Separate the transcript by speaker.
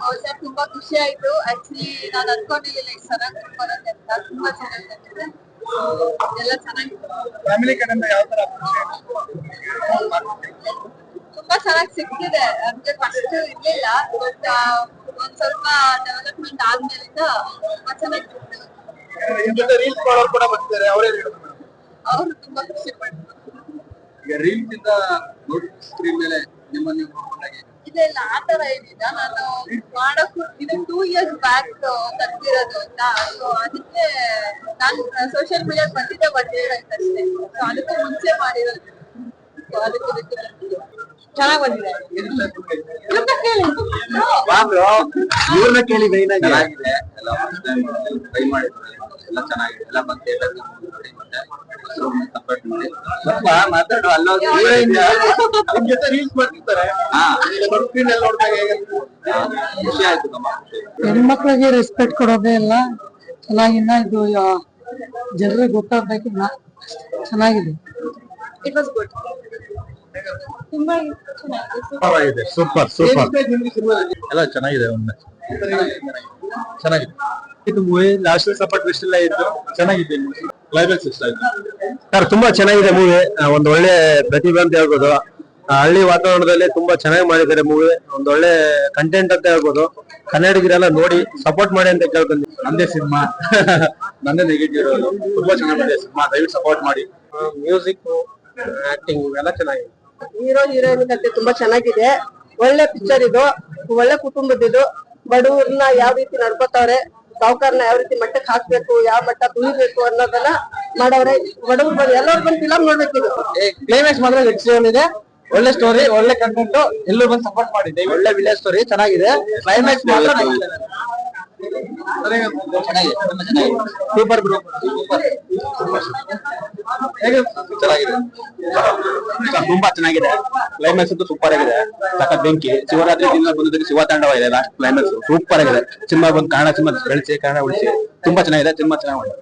Speaker 1: ಹೌದು ಸರ್, ತುಂಬಾ ಖುಷಿ ಆಯ್ತು. ಆಕ್ಚುಲಿ ನಾನು ಅನ್ಕೊಂಡಿರ್ಲಿಲ್ಲ ಇಷ್ಟು ಚೆನ್ನಾಗಿ ಬರುತ್ತೆ ಅಂತ. ತುಂಬಾ ಚೆನ್ನಾಗಿ ಬಂದಿದೆ, ಎಲ್ಲ ಚೆನ್ನಾಗಿತ್ತು.
Speaker 2: ಫ್ಯಾಮಿಲಿ ಕಡೆಯಿಂದ ಯಾವ ತರ
Speaker 1: ತುಂಬಾ ಚೆನ್ನಾಗಿ ಸಿಕ್ಕಿದೆ. ಅಂದ್ರೆ ಫಸ್ಟ್ ಇರ್ಲಿಲ್ಲ, ಬಟ್ ಒಂದ್ ಸ್ವಲ್ಪ ಡೆವಲಪ್ಮೆಂಟ್ ಆದ್ಮೇಲಿಂದ ತುಂಬಾ ಚೆನ್ನಾಗಿ
Speaker 2: ರೀಲ್ಸ್ ಮಾಡೋರು ಕೂಡ ಬರ್ತಾರೆ, ಅವರೇ
Speaker 1: ಅವ್ರು ತುಂಬಾ ಖುಷಿ ಪಡ್ತಾರೆ.
Speaker 2: ಈಗ ರೀಲ್ಸ್ ಇಂದ ಸ್ಕ್ರೀನ್ ಮೇಲೆ ನಿಮ್ಮನ್ನು ನೋಡ್ಕೊಂಡಾಗೆ
Speaker 1: ಇದೆಲ್ಲ ಆತರ ಏನಿಲ್ಲ. ನಾನು ಮಾಡಕ್ಕೂ ಇದು 2 years ಬ್ಯಾಕ್ ತೆಗ್ದಿರೋದು ಅಂತ. ಸೊ ಅದಕ್ಕೆ ನಾನು ಸೋಷಿಯಲ್ ಮೀಡಿಯಾ ಬಂದಿದ್ದೆ ಅಷ್ಟೇ. ಸೊ ಅದಕ್ಕೆ ಮುಂಚೆ ಮಾಡಿರೋದು. ಸೊ ಅದಕ್ಕೆ ಚೆನ್ನಾಗ್ ಬಂದಿದೆ.
Speaker 2: ಇವ್ರನ್ನ ಕೇಳಿ ಮೈನ್ ಆಗಿ
Speaker 3: ಚೆನ್ನಾಗಿದೆ. ಎಲ್ಲ ಟ್ರೈ ಮಾಡಿದ್ರು, ಎಲ್ಲ ಚೆನ್ನಾಗಿದೆ. ಎಲ್ಲ ಬಂದು ಥಿಯೇಟರ್ ನೋಡಿ ಮತ್ತೆ ಸಪೋರ್ಟ್ ಮಾಡಿ ಸ್ವಲ್ಪ ಮಾತಾಡು. ಅಲ್ಲೋಗಿ
Speaker 2: ನಿಮ್ ಜೊತೆ ರೀಲ್ಸ್ ಮಾಡ್ತಿರ್ತಾರೆ, ಸ್ಕ್ರೀನ್ ಅಲ್ಲಿ ನೋಡಿದಾಗ ಹೇಗೆ
Speaker 3: ಖುಷಿ ಆಯ್ತು. ನಮ್ಮ
Speaker 4: ಹೆಣ್ಮಕ್ಳಿಗೆ ರೆಸ್ಪೆಕ್ಟ್ ಕೊಡೋದೇ ಇಲ್ಲ. ಚೆನ್ನಾಗಿನ್ನ ಇದು ಜನರಿಗೆ ಗೊತ್ತಾಗ್ಬೇಕು. ಚೆನ್ನಾಗಿದೆ.
Speaker 1: It was good. ತುಂಬಾ ಚೆನ್ನಾಗಿದೆ.
Speaker 2: ಸೂಪರ್ ಸೂಪರ್ ಎಲ್ಲ ಚೆನ್ನಾಗಿದೆ. ಒಮ್ಮೆ ಚೆನ್ನಾಗಿದೆ. ಇದು ಮೂವಿ ಲಾಸ್ಟ್ ಸಪೋರ್ಟ್ ವಿಸ್ಟ್ ಎಲ್ಲ ಇತ್ತು, ಚೆನ್ನಾಗಿದೆ. ಕ್ಲೈಮ್ಯಾಕ್ಸ್ ಇಷ್ಟ ಆಯ್ತು ಸರ್, ತುಂಬಾ ಚೆನ್ನಾಗಿದೆ ಮೂವಿ. ಒಂದ್ ಒಳ್ಳೆ ಪ್ರತಿಭೆ ಅಂತ ಹೇಳ್ಬೋದು. ಹಳ್ಳಿ ವಾತಾವರಣದಲ್ಲಿ ತುಂಬಾ ಚೆನ್ನಾಗಿ ಮಾಡಿದ್ದಾರೆ ಮೂವಿ. ಒಂದ್ ಒಳ್ಳೆ ಕಂಟೆಂಟ್ ಅಂತ ಹೇಳ್ಬೋದು. ಕನ್ನಡಿಗರೆಲ್ಲ ನೋಡಿ ಸಪೋರ್ಟ್ ಮಾಡಿ ಅಂತ ಕೇಳ್ಕೊಂಡ್ವಿ. ನಂದೇ ಸಿನಿಮಾ ನಂದೇ ನೆಗೆಟಿವ್ ಇರೋದು. ತುಂಬಾ ಚೆನ್ನಾಗಿದೆ ಸಿನಿಮಾ, ದಯವಿಟ್ಟು ಸಪೋರ್ಟ್ ಮಾಡಿ. ಮ್ಯೂಸಿಕ್, ಆಕ್ಟಿಂಗ್ ಎಲ್ಲ ಚೆನ್ನಾಗಿದೆ.
Speaker 5: ಹೀರೋ ಹೀರೋಯಿನ್ ಕತೆ ತುಂಬಾ ಚೆನ್ನಾಗಿದೆ. ಒಳ್ಳೆ ಪಿಕ್ಚರ್ ಇದು. ಒಳ್ಳೆ ಕುಟುಂಬದಿದು. ಬಡವ್ರನ್ನ ಯಾವ ರೀತಿ ನಡ್ಕೋತಾವ್ರೆ, ಸಾವುಕಾರನ ಯಾವ ರೀತಿ ಮಟ್ಟಕ್ಕೆ ಹಾಕ್ಬೇಕು, ಯಾವ ಮಟ್ಟ ತುಳಿಬೇಕು ಅನ್ನೋದನ್ನ ಮಾಡವ್ರೆ. ಬಡವ್ರು ಬಂದು ಎಲ್ಲರೂ ಬಂದು ಫಿಲಂ ನೋಡ್ಬೇಕಿದು.
Speaker 2: ಕ್ಲೈಮ್ಯಾಕ್ಸ್ ಮಾತ್ರ ಎಕ್ಸ್ಟ್ರೀಮ್ ಇದೆ. ಒಳ್ಳೆ ಸ್ಟೋರಿ, ಒಳ್ಳೆ ಕಂಟೆಂಟ್, ಎಲ್ಲರೂ ಬಂದು ಸಪೋರ್ಟ್ ಮಾಡಿದ್ದೆ. ಒಳ್ಳೆ ವಿಲೇಜ್ ಸ್ಟೋರಿ ಚೆನ್ನಾಗಿದೆ. ಕ್ಲೈಮ್ಯಾಕ್ಸ್ ಮಾತ್ರ ಸೂಪರ್ ಬ್ರೋ, ಚೆನ್ನಾಗಿದೆ.
Speaker 3: ತುಂಬಾ ಚೆನ್ನಾಗಿದೆ. ಕ್ಲೈಮ್ಯಾಕ್ಸ್ ಅಂತೂ ಸೂಪರ್ ಆಗಿದೆ. ಸಖತ್ ಬೆಂಕಿ. ಶಿವರಾತ್ರಿ ದಿನ ಬಂದದಕ್ಕೆ ಶಿವ ತಾಂಡವ ಇದೆ. ಲಾಸ್ಟ್ ಕ್ಲೈಮ್ಯಾಕ್ಸ್ ಸೂಪರ್ ಆಗಿದೆ. ಸಿನಿಮಾ ಬಂದು ಕನ್ನಡ ಸಿನಿಮಾ ಬೆಳೆಸಿ, ಕನ್ನಡ ಉಳಿಸಿ. ತುಂಬಾ ಚೆನ್ನಾಗಿದೆ. ಸಿನಿಮಾ ಚೆನ್ನಾಗಿದೆ.